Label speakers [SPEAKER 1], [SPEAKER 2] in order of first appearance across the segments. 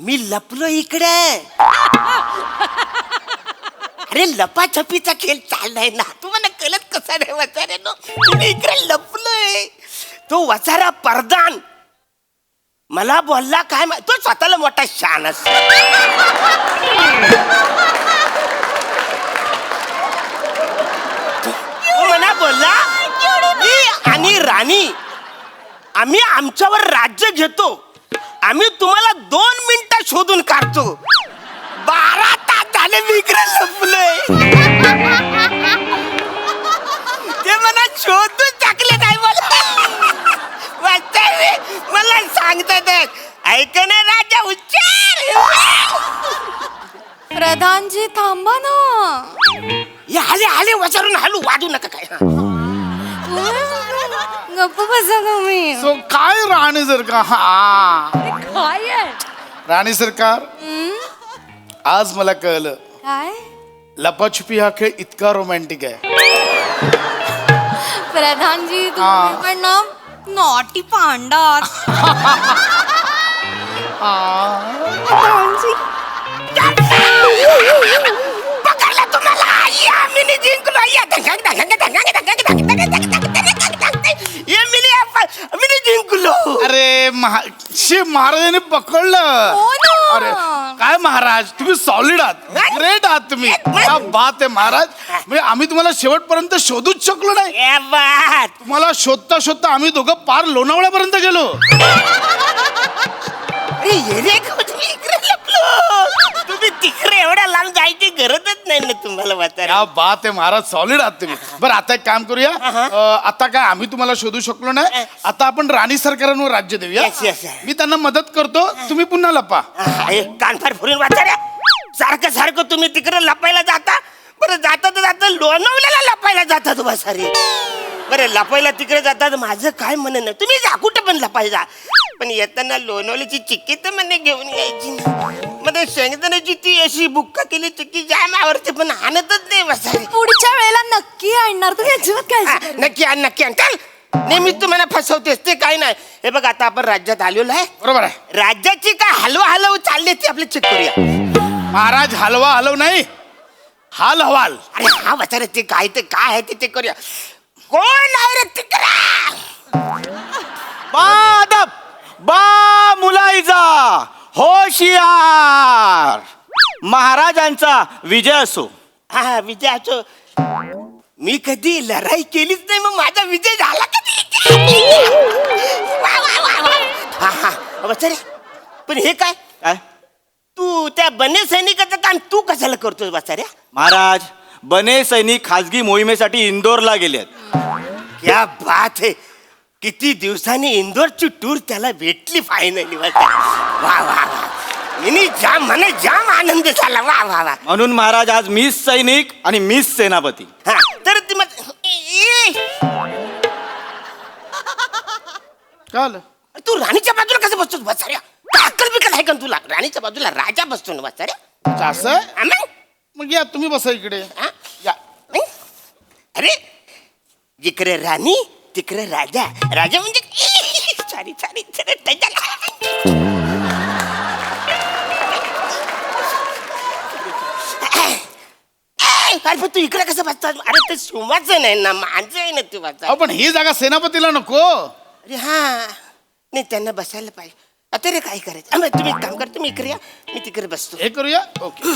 [SPEAKER 1] मी लपलो इकडे. अरे लपाछपीचा खेळ चाललाय ना, तुम्हाला कळत कसा नाही वचाऱ्यानो. मी इकडे लपलोय. तो वचारा परदान मला बोलला काय तो स्वतःला मोठा शान असतो. मला बोलला मी आणि राणी आम्ही आमच्यावर राज्य घेतो, आम्ही तुम्हाला 2 मिनिटं शोधून काढतो. 12 तास झाले मी इकडे लपलोय. ते मला शोधून टाकले नाही. मला सांगतात ऐक ना राजा उच्चार.
[SPEAKER 2] प्रधानजी थांबा ना.
[SPEAKER 1] आले आले वसारून हलू वाजू नका काय.
[SPEAKER 2] गप्प बसा तुम्ही.
[SPEAKER 3] सो काय राणी सरकार.
[SPEAKER 2] काय आहे?
[SPEAKER 3] राणी सरकार, आज मला कळलं
[SPEAKER 2] काय
[SPEAKER 3] लपाछुपी हा खेळ इतका रोमॅन्टिक आहे.
[SPEAKER 2] प्रधानजी तुम्ही पण ना नॉटी पांडा.
[SPEAKER 1] पकडला तुम्हाला. मी जिंकलो. मी जिंकलो.
[SPEAKER 3] अरे महाराजांनी पकडलं.
[SPEAKER 2] हो ना.
[SPEAKER 3] अरे काय महाराज, तुम्ही सॉलिड आहात, ग्रेट आहात तुम्ही. क्या बात आहे महाराज. म्हणजे आम्ही तुम्हाला शेवटपर्यंत शोधूच शकलो नाही. तुम्हाला शोधता शोधता आम्ही दोघं पार लोणावळ्यापर्यंत गेलो.
[SPEAKER 1] तुम्ही तिकडे एवढ्या लांब जायची गरजच नाही ना तुम्हाला.
[SPEAKER 3] क्या बात आहे महाराज, सॉलिड आहात तुम्ही. बरं आता एक काम करूया. आता काय आम्ही तुम्हाला शोधू शकलो नाही, आता आपण राणी सरकारांवर राज्य देऊया.
[SPEAKER 1] Yes, yes.
[SPEAKER 3] मी त्यांना मदत करतो, तुम्ही पुन्हा लपा.
[SPEAKER 1] कानफार फुरून वाचाऱ्या. सारखं सारखं तुम्ही तिकडे लपायला जाता. बरं जाता तर जाता लोणावल्याला लपायला जाता तुम्हा सारे. बरं लपायला तिकडे जातात. माझं काय म्हणणं नाही, तुम्ही जा कुठं पण लपायला. पण येताना लोणावल्याची चिक्की तर म्हणे घेऊन यायची. मध्ये शेंगदाण्याची ती अशी बुक्का केली चिक्की जाम आवडते, पण आणतच नाही वसारे.
[SPEAKER 2] पुढच्या वेळेला नक्की आणणार. तुम्ही अजिबात काय
[SPEAKER 1] नक्की आण नक्की आण. चल नेहमी तुम्हाला फसवतेस ते काय नाही. हे बघ आता आपण राज्यात आलेलो आहे.
[SPEAKER 3] बरोबर आहे
[SPEAKER 1] राज्याची काय हलवा हलव चालली ती आपली चेक करूया.
[SPEAKER 3] महाराज. हलवा हलव नाही, हाल हवाल.
[SPEAKER 1] अरे हा वचारे ते काय आहे ते चेक करूया. कोण आहे रे तिकडे.
[SPEAKER 4] बादप बा मुलायजा होशियार. महाराजांचा विजय असो.
[SPEAKER 1] हा विजय असो. मी कधी लढाई केलीच नाही, मग माझा विजय झाला कधी. वा, वा, वा, वा. हा हा वचारे, पण हे काय
[SPEAKER 4] काय
[SPEAKER 1] तू त्या बने सैनिकाचं काम तू कशाला करतोस वचाऱ्या.
[SPEAKER 4] महाराज, बने सैनिक खासगी मोहिमेसाठी इंदोरला गेलेत.
[SPEAKER 1] क्या बात है. किती दिवसांनी इंदोरची टूर त्याला भेटली फायनली. वा वा वा. मी जाम आनंद झाला. वा वा वा.
[SPEAKER 4] म्हणून महाराज आज मिस सैनिक आणि मिस सेनापती.
[SPEAKER 1] हा तर ती
[SPEAKER 3] कळलं.
[SPEAKER 1] तू राणीच्या बाजूला कसं बसतोस वचाऱ्या. अक्कल बिकल आहे का तुला. राणीच्या बाजूला राजा बसतो ना वचाऱ्या.
[SPEAKER 3] असं आहे? मग या तुम्ही बसा इकडे. या.
[SPEAKER 1] अरे जिकडे राणी तिकडे राजा. राजा म्हणजे सारी अरे तू इकडे कसं बसतो. अरे ते सुमाचं नाही ना, माझं आहे ना तू बसता.
[SPEAKER 3] पण ही जागा सेनापतीला नको.
[SPEAKER 1] अरे हा नाही, त्यांना बसायला पाहिजे. आता रे काय करायचं. तुम्ही एक काम कर, तुम्ही इकडे या, मी तिकडे बसतो.
[SPEAKER 3] हे करूया. ओके.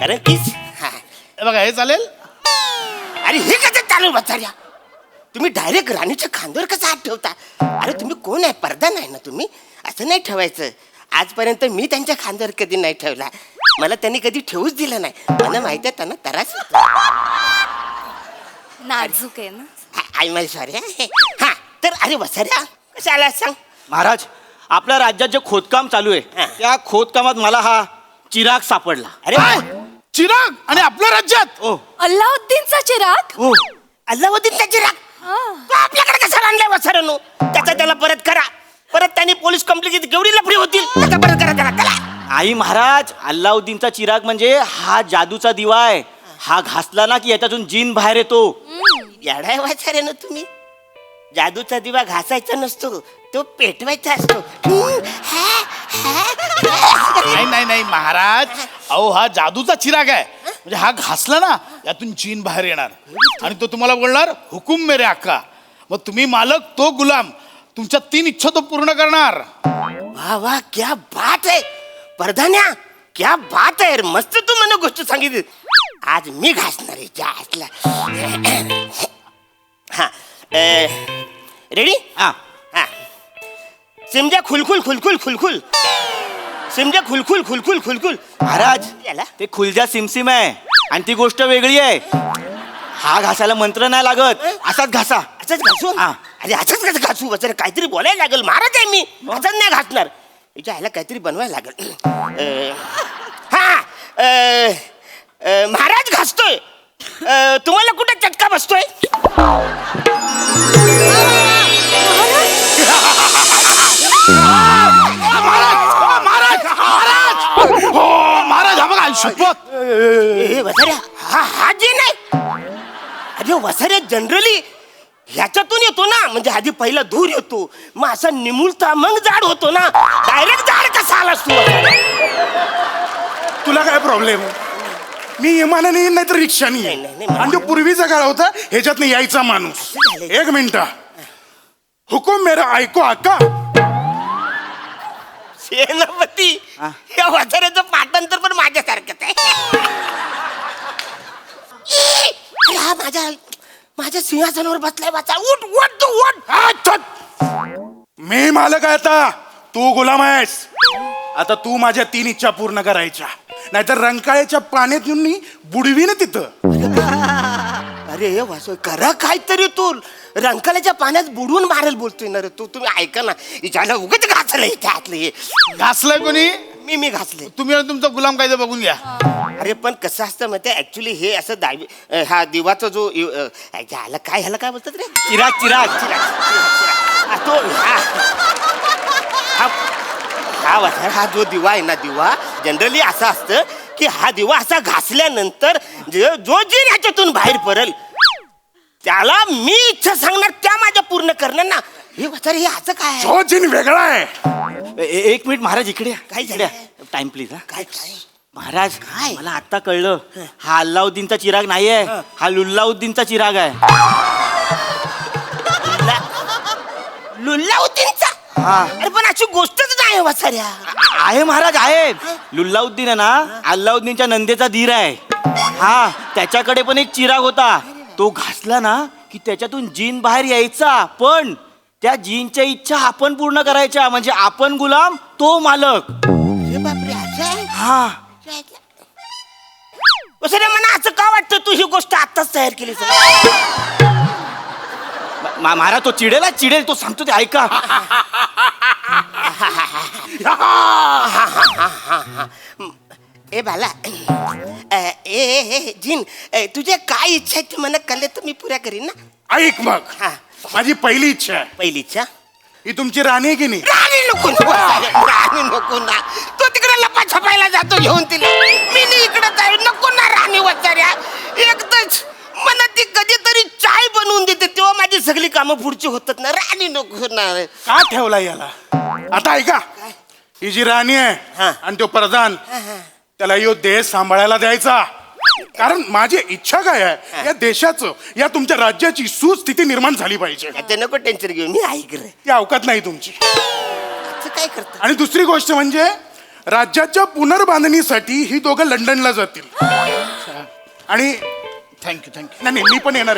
[SPEAKER 1] कारण तीच हा
[SPEAKER 3] हे बघा, हे चालेल.
[SPEAKER 1] अरे हे कसं चालू बचाऱ्या. तुम्ही डायरेक्ट राणीच्या खांद्यावर कसं हात ठेवता. अरे तुम्ही कोण आहे, पडदा नाही ना तुम्ही. असं नाही ठेवायचं. आजपर्यंत मी त्यांच्या खांद्यावर कधी नाही ठेवला. मला त्यांनी कधी ठेवूच दिलं नाही. मला माहिती आहे त्यांना त्रास होतो.
[SPEAKER 2] नाजूक आहे ना.
[SPEAKER 1] आई माझी सॉरी. हा तर अरे वसाऱ्या कसं आला सांग.
[SPEAKER 4] महाराज, आपल्या राज्यात जे खोदकाम चालू आहे त्या खोदकामात मला हा चिराग सापडला.
[SPEAKER 1] अरे
[SPEAKER 3] चिराग आणि आपल्या राज्यात.
[SPEAKER 4] ओ
[SPEAKER 2] अल्लाउद्दीनचा चिराग.
[SPEAKER 4] हो.
[SPEAKER 1] अल्लाउद्दीनचा चिराग तो आपल्याकडे कसा आणलाय वसाऱ्यानो. त्याचा त्याला परत करा. परत त्यांनी पोलीस कंप्लेंट केवढी लफडी होतील. त्याचा परत करा त्याला.
[SPEAKER 4] आई महाराज, अल्लाउद्दीनचा चिराग म्हणजे हा जादूचा दिवा आहे. हा घासला ना की याच्यातून जिन बाहेर येतो.
[SPEAKER 1] येडाय वसाऱ्यानो तुम्ही. जादूचा दिवा घासायचा नसतो, तो पेटवायचा असतो.
[SPEAKER 3] नाही महाराज, अहो हा जादूचा चिराग आहे. म्हणजे हा घासला ना यातून जीन बाहेर येणार आणि तो तुम्हाला बोलणार हुकुम मेरे आका. मग तुम्ही मालक, तो गुलाम. तुमच्या 3 इच्छा तो पूर्ण करणार.
[SPEAKER 1] वा वा, क्या बात आहे परधान्या, क्या बात आहे. मस्त तू मला गोष्ट सांगितली. आज मी घासणार आहे त्या हातला. हा, रेडी?
[SPEAKER 4] हा
[SPEAKER 1] हा. सिमजा खुलखुल खुलखुल खुलखुल. सिमजा खुलखुल खुलखुल खुलखुल.
[SPEAKER 4] महाराज,
[SPEAKER 1] याला
[SPEAKER 4] ते खुलजा सिमसिम आहे आणि ती गोष्ट वेगळी आहे. हा घासायला मंत्र नाही लागत, असाच घासा.
[SPEAKER 1] असंच घासू?
[SPEAKER 4] हा.
[SPEAKER 1] अरे असंच कसं घासू? वगैरे काहीतरी बोलायला लागेल. महाराज आहे मी, असंच नाही घासणार. याच्या ह्याला काहीतरी बनवायला लागेल. हा, महाराज घासतोय. तुम्हाला कुठे चटका बसतोय?
[SPEAKER 3] महाराज हा बघा शपथ.
[SPEAKER 1] वसाऱ्या, हा जे नाही. अरे वसाऱ्या जनरली ह्याच्यातून येतो ना, म्हणजे आधी पहिला धूर येतो, मग असा निमुळता, मग जाड होतो ना. डायरेक्ट जाड कसा आलास तू वसाऱ्या?
[SPEAKER 5] तुला काय प्रॉब्लेम? मी विमानाने येईन नाही तर रिक्षाने
[SPEAKER 1] नाही,
[SPEAKER 5] येईन.
[SPEAKER 1] नाही, नाही.
[SPEAKER 5] आणि तो पूर्वीचा काळ होता, ह्याच्यात यायचा माणूस.
[SPEAKER 1] झालंय.
[SPEAKER 5] 1 मिनिट. हुकुम मेरा ऐको आका.
[SPEAKER 1] सेनापती, या वसाऱ्याचं पाठांतर पण माझ्यासारखंच आहे. अरे हा माझ्या सिंहासनावर बसलाय. वाचा, उठ उठ तू उठ.
[SPEAKER 5] हा, चट. मी मालक आहे आता, तू गुलाम आहेस. आता तू माझ्या 3 इच्छा पूर्ण करायच्या, नाहीतर रंकाळ्याच्या पाण्यात येऊन मी बुडवीन तिथं.
[SPEAKER 1] अरे वासो, करा काहीतरी. तू रंकाळ्याच्या पाण्यात बुडवून मारेल बोलतोय ना रे तू. तुम्ही ऐका ना, हिच्याला उगाच घासलंय त्यातलं हे.
[SPEAKER 3] घासलाय कोणी?
[SPEAKER 1] मी घासले.
[SPEAKER 3] तुम्ही आणि तुमचा गुलाम कायदा बघून घ्या.
[SPEAKER 1] अरे पण कसं असतं माहिती, ऍक्च्युली हे असं हा दिवाचा जो ह्याला काय बोलतात रे?
[SPEAKER 4] चिराग चिराग
[SPEAKER 1] हा, तो हा जो दिवा आहे ना, दिवा जनरली असं असतं की हा दिवा असा घासल्यानंतर जो जीन ह्याच्यातून बाहेर पडेल त्याला मी इच्छा सांगणार, त्या माझ्या पूर्ण करणार ना. हे वाचारे, हे असं काय आहे?
[SPEAKER 5] जो जिन वेगळा आहे.
[SPEAKER 4] 1 मिनिट महाराज, इकडे
[SPEAKER 1] काय
[SPEAKER 4] इकडे
[SPEAKER 1] झालं?
[SPEAKER 4] Time please. हा
[SPEAKER 1] काय काय
[SPEAKER 4] महाराज,
[SPEAKER 1] काय?
[SPEAKER 4] मला आता कळलं, हा अल्लाउद्दीनचा चिराग नाहीये, हा लुल्लाउद्दीनचा चिराग आहे.
[SPEAKER 1] लुल्लाउद्दीनचा?
[SPEAKER 4] हा.
[SPEAKER 1] अरे पण अशी गोष्टच नाही वाचाऱ्या.
[SPEAKER 4] आहे महाराज, आहे. लुल्लाउद्दीन आहे ना, अल्लाउद्दीनच्या नंदेचा धीर आहे. हा, त्याच्याकडे पण एक चिराग होता. तो घासला ना की त्याच्यातून जीन बाहेर यायचा, पण त्या जीनच्या इच्छा आपण पूर्ण करायच्या. म्हणजे आपण गुलाम, तो मालक.
[SPEAKER 1] हे बापरे, असं आहे?
[SPEAKER 4] हा,
[SPEAKER 1] वाचाऱ्या, मला असं का वाटतं तू ही गोष्ट आताच तयार केली?
[SPEAKER 4] महाराज तो चिडेल, तो सांगतो ते ऐका.
[SPEAKER 1] ए बाला, ए जिन, तुझ्या काय इच्छा आहे ती मला कळले तर मी पुऱ्या करीन ना.
[SPEAKER 5] ऐक मग,
[SPEAKER 1] हा,
[SPEAKER 5] माझी पहिली इच्छा आहे.
[SPEAKER 1] पहिली इच्छा.
[SPEAKER 5] ही तुमची राणी आहे की नाही?
[SPEAKER 1] राणी नको ना वाचाऱ्या, राणी नको ना. तो तिकडे लपा छपायला जातो घेऊन तिला. मी नाही इकडे जाईल. नको ना राणी वाचाऱ्या. एकदाच मला ती कधीतरी चाय बनवून देते, तेव्हा माझी सगळी कामं पुढची होतात ना. राणी नको ना.
[SPEAKER 5] का ठेवला याला? आता ऐका, ही जी राणी
[SPEAKER 1] हा.
[SPEAKER 5] आहे आणि तो प्रधान, त्याला यो देश सांभाळायला द्यायचा. कारण माझी इच्छा काय आहे, या देशाचं, या तुमच्या राज्याची सुस्थिती निर्माण झाली पाहिजे.
[SPEAKER 1] ते नको टेन्शन घेऊ, मी ऐक रे.
[SPEAKER 5] ती अवकात नाही तुमची.
[SPEAKER 1] असं काय करत?
[SPEAKER 5] आणि दुसरी गोष्ट म्हणजे राज्याच्या पुनर्बांधणीसाठी ही दोघं लंडनला जातील. आणि
[SPEAKER 3] थँक्यू.
[SPEAKER 5] नाही, मी पण येणार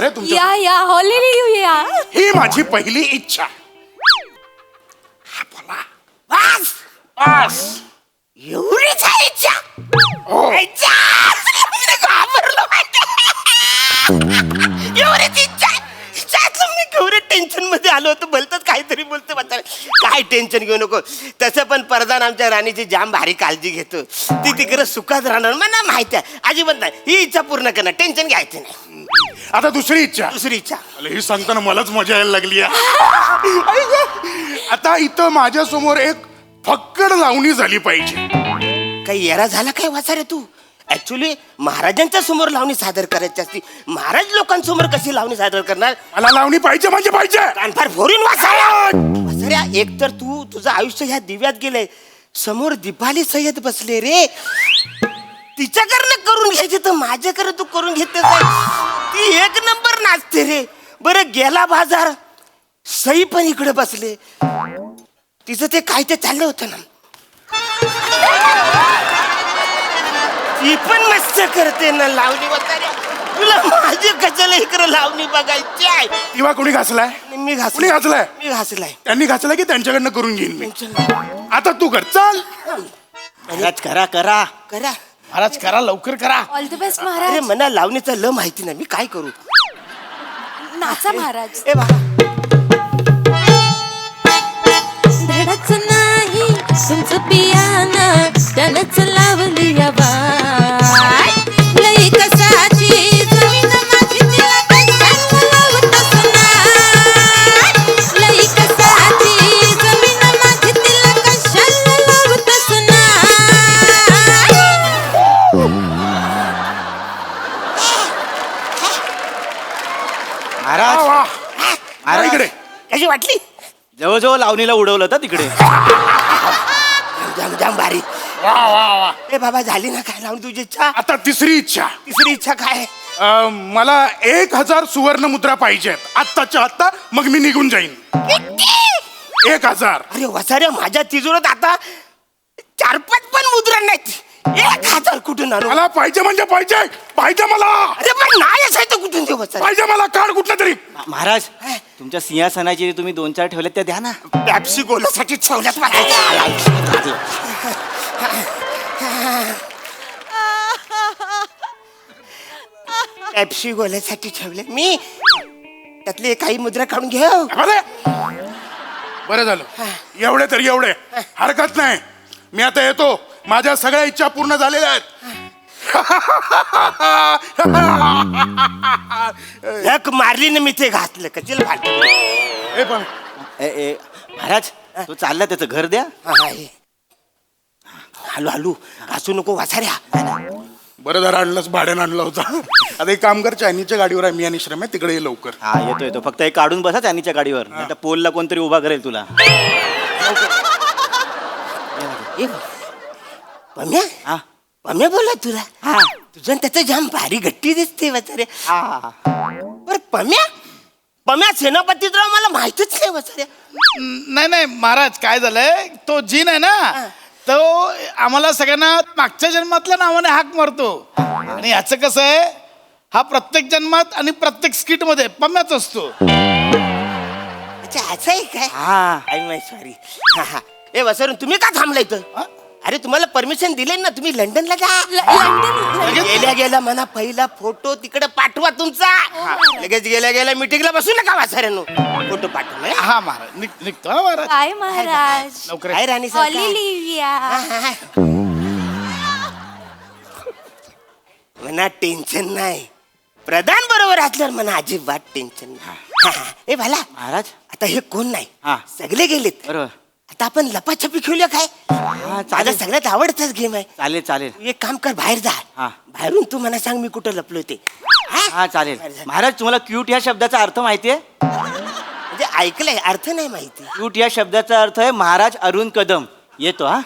[SPEAKER 5] आहे तुमच्या.
[SPEAKER 2] या हॉलिडे या.
[SPEAKER 5] ही माझी पहिली इच्छा.
[SPEAKER 1] बस
[SPEAKER 5] बस.
[SPEAKER 1] एवढीच आहे इच्छा?
[SPEAKER 5] हो.
[SPEAKER 1] इच्छा! मी घाबरलो माहिती. एवढीच इच्छा आहे? इच्छाचं मी केवढे टेन्शन मध्ये आलो होतो. बोलतात काहीतरी बोलतो म्हणतात. काय टेन्शन घेऊ नको. तसं पण प्रधान आमच्या राणीची जाम भारी काळजी घेतो. ती तिकडे सुखात राहणार मला माहिती आहे. अजिबात नाही. ही इच्छा पूर्ण करणार, टेन्शन घ्यायचं नाही.
[SPEAKER 5] आता दुसरी इच्छा.
[SPEAKER 1] दुसरी इच्छा.
[SPEAKER 5] अरे, ही सांगताना मलाच मजा यायला लागली आहे. आता इथं माझ्या समोर एक फक्कड लावणी झाली पाहिजे.
[SPEAKER 1] काही येरा झाला काय वाचारे तू? ऍक्च्युली महाराजांच्या समोर लावणी सादर करायची असती. महाराज लोकांसमोर कशी लावणी सादर करणार?
[SPEAKER 5] मला लावणी पाहिजे म्हणजे पाहिजे.
[SPEAKER 1] कानफार फोडून वाचाऱ्या. एक तर तू तुझं आयुष्य ह्या दिव्यात गेलंय, समोर दीपाली सय्यद बसले रे. तिच्याकडनं करून घ्यायचे तर माझ्याकडे तू करून घेते काय? ती एक नंबर नाचते रे. बरं गेला बाजार, सई पण इकडे बसले. तिचं ते काय ते चाललं होतं ना, ती पण मस्त करते ना लावणी वगैरे. तुला माझी कशाला इकडे लावणी बघायची आहे?
[SPEAKER 5] किंवा कोणी घासलाय?
[SPEAKER 1] मी
[SPEAKER 5] कोणी घासलाय?
[SPEAKER 1] मी घासलाय.
[SPEAKER 5] त्यांनी घासलाय की त्यांच्याकडनं करून घेईन मी. आता तू कर, चल.
[SPEAKER 4] महाराज करा करा.
[SPEAKER 1] करा.
[SPEAKER 3] महाराज करा, लवकर करा.
[SPEAKER 2] ऑल द बेस्ट
[SPEAKER 1] अरे
[SPEAKER 2] महाराज.
[SPEAKER 1] मला लावणीचं ल माहिती नाही, मी काय करू?
[SPEAKER 2] नाचा महाराज.
[SPEAKER 1] ए बाबा,
[SPEAKER 6] धडच नाही तुमचं पियानं त्यानंच लावली या बाय. लई कसाची जमीन माझी तिला कशाला लावतस नाय. लई कसाची जमीन माझी तिला कशाला लावतस नाय.
[SPEAKER 4] महाराज
[SPEAKER 5] वा, वा.
[SPEAKER 4] महाराज
[SPEAKER 5] इकडे
[SPEAKER 1] कशी वाटली?
[SPEAKER 4] जवळजवळ लावणीला उडवलं होतं तिकडे.
[SPEAKER 1] जाम जाम भारी.
[SPEAKER 5] वा वा वा.
[SPEAKER 1] ए बाबा, झाली ना काय लावून तुझी इच्छा?
[SPEAKER 5] आता तिसरी इच्छा.
[SPEAKER 1] तिसरी इच्छा काय?
[SPEAKER 5] मला 1000 सुवर्ण मुद्रा पाहिजेत आत्ताच्या आत्ता, मग मी निघून जाईन. 1000.
[SPEAKER 1] अरे वसाऱ्या, माझ्या तिजोरीत आता 4-5 पण मुद्रा नाहीत. 1000 कुठून आणू?
[SPEAKER 5] मला पाहिजे म्हणजे पाहिजे, पाहिजे मला,
[SPEAKER 1] अरे पण नाही असायचं कुठून ते वसाऱ्या?
[SPEAKER 5] पाहिजे मला. काढ कुठलं तरी.
[SPEAKER 4] महाराज तुमच्या सिंहासनाची तुम्ही 2-4 ठेवल्यात त्या द्या ना.
[SPEAKER 1] पॅप्सी गोलासाठी ठेवल्यात माझ्या. पॅप्सी गोल्यासाठी ठेवले मी. त्यातले काही मुद्रा काढून घेऊ.
[SPEAKER 5] अरे, बरं झालं. एवढे तरी एवढे, हरकत नाही. मी आता येतो. माझ्या सगळ्या इच्छा पूर्ण झालेल्या आहेत.
[SPEAKER 1] एक मारली ना मी ते घातलं कचल फाटलं.
[SPEAKER 5] ए पण
[SPEAKER 4] ए महाराज तो चालला, त्याचं घर द्या.
[SPEAKER 1] हलू हलू घासू नको वासाऱ्या.
[SPEAKER 5] बरं झालं आणलंच, भाड्यानं आणलं होतं. आता एक काम कर, चायनीच्या गाडीवर आहे मी आणि श्रम आहे, तिकडे ये लवकर.
[SPEAKER 4] हा येतो येतो. फक्त एक काढून बसा त्यानीच्या गाडीवर, नाही पोलला कोणतरी उभा करेल तुला.
[SPEAKER 1] ए पम्या,
[SPEAKER 4] हा
[SPEAKER 1] पम्या बोला तुला.
[SPEAKER 4] हा
[SPEAKER 1] तुझं त्याचं जाम भारी गट्टी दिसते वसारे.
[SPEAKER 4] हा.
[SPEAKER 1] बर पम्या, पम्या सेनापतीराव मला माहितच नाही वसाऱ्या.
[SPEAKER 3] नाही नाही महाराज, काय झालंय, तो जीन आहे ना, तो आम्हाला सगळ्यांना मागच्या जन्मातल्या नावाने हाक मारतो. आणि ह्याचं कसं आहे, हा प्रत्येक जन्मात आणि प्रत्येक स्किट मध्ये पम्याच असतो.
[SPEAKER 1] अच्छा असं आहे काय?
[SPEAKER 4] हा
[SPEAKER 1] आय माय सॉरी. ए वसरून तुम्ही का थांबला इथं? अरे तुम्हाला परमिशन दिले ना, तुम्ही लंडनला जा.
[SPEAKER 2] लंडन.
[SPEAKER 1] गेल्या गेल्या म्हणा पहिला फोटो तिकडे पाठवा तुमचा. लगेच गेल्या गेल्या मीटिंगला बसू नका वासाऱ्यानो. फोटो पाठवा.
[SPEAKER 3] हा महाराज, निघतो हा महाराज.
[SPEAKER 2] काय महाराज?
[SPEAKER 3] लवकर
[SPEAKER 1] काय राणी सरकार?
[SPEAKER 2] ऑलिव्हिया.
[SPEAKER 1] म्हणा टेन्शन नाही. प्रधान बरोबर असल्यावर म्हणा अजिबात टेन्शन नाही. ए भाला,
[SPEAKER 4] महाराज
[SPEAKER 1] आता हे कोण नाही,
[SPEAKER 4] हा.
[SPEAKER 1] सगळे गेलेत.
[SPEAKER 4] बरोबर.
[SPEAKER 1] आता आपण लपाछपी खेळूया काय?
[SPEAKER 4] हा
[SPEAKER 1] माझा
[SPEAKER 4] चालेल
[SPEAKER 1] सगळ्यात आवडताच गेम आहे.
[SPEAKER 4] चालेल चालेल.
[SPEAKER 1] तू एक काम कर, बाहेर जा.
[SPEAKER 4] हा.
[SPEAKER 1] बाहेरून तू मला सांग मी कुठं लपलो ते.
[SPEAKER 4] हा चालेल. महाराज तुम्हाला क्यूट या शब्दाचा अर्थ माहितीये?
[SPEAKER 1] म्हणजे ऐकलंय, अर्थ नाही माहिती.
[SPEAKER 4] क्यूट या शब्दाचा अर्थ आहे महाराज अरुण कदम. येतो हा.